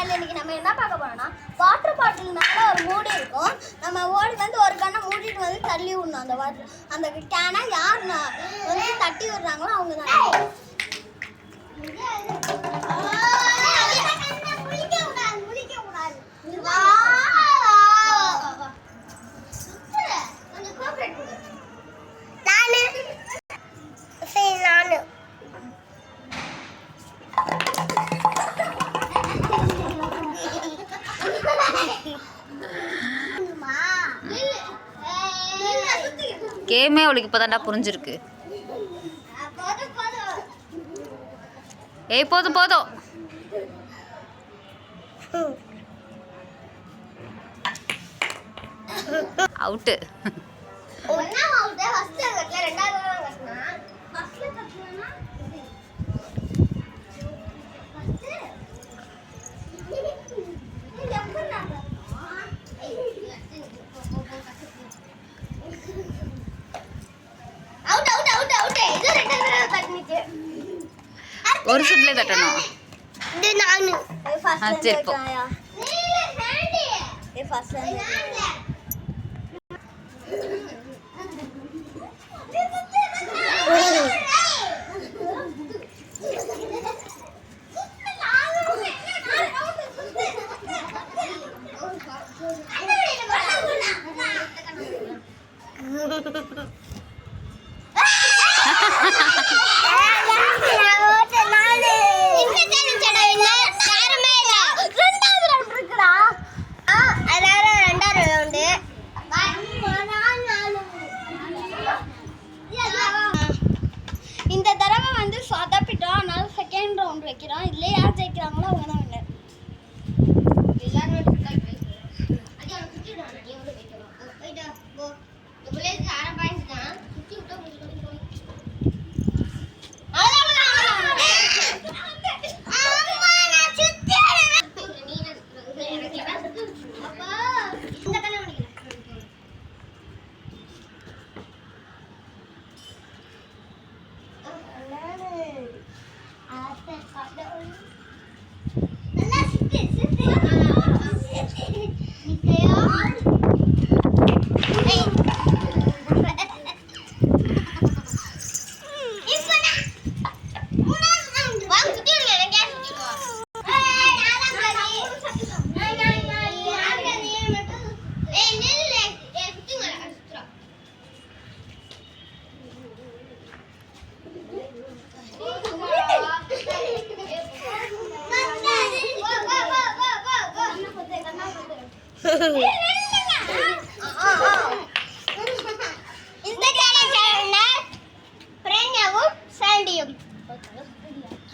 சேனல்ல இன்னைக்கு நம்ம என்ன பார்க்க போறோம்னா வாட்டர் பாட்டில்னால ஒரு மூடி இருக்கும். நம்ம ஓடி வந்து ஒரு கண்ணை மூடிட்டு வந்து தள்ளி விடணும். அந்த வாட்டர் அந்த கேனை யார் வந்து தட்டி விடுறாங்களோ அவங்க தான். கேமே அவளுக்கு இப்போதான்டா புரிஞ்சிருக்கு. ஏய் போதும் போதும். அவுட்டு. ஒரு சுட்ல தட்டணும். இது நானு சரி போ. இந்த தடவை வந்து சொதப்பிட்டோம். அதனால செகண்ட் ரவுண்ட் வைக்கிறோம். இதுல யார் ஜெயிக்கிறாங்களோ அவங்க தான் வின்னர்.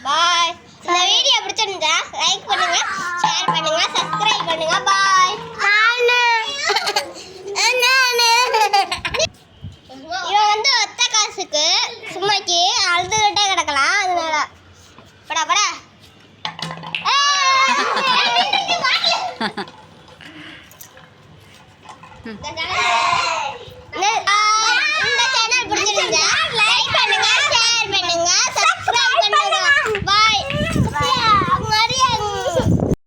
பாய். இந்த வீடியோ பிடிச்சிருந்தா லைக் பண்ணுங்க, ஷேர் பண்ணுங்க, சப்ஸ்கிரைப் பண்ணுங்க. பாய். இவன் வந்து ஒத்த காசுக்கு சும்மாக்கி அழுதுகிட்டே கிடக்கலாம். அதனால படா படா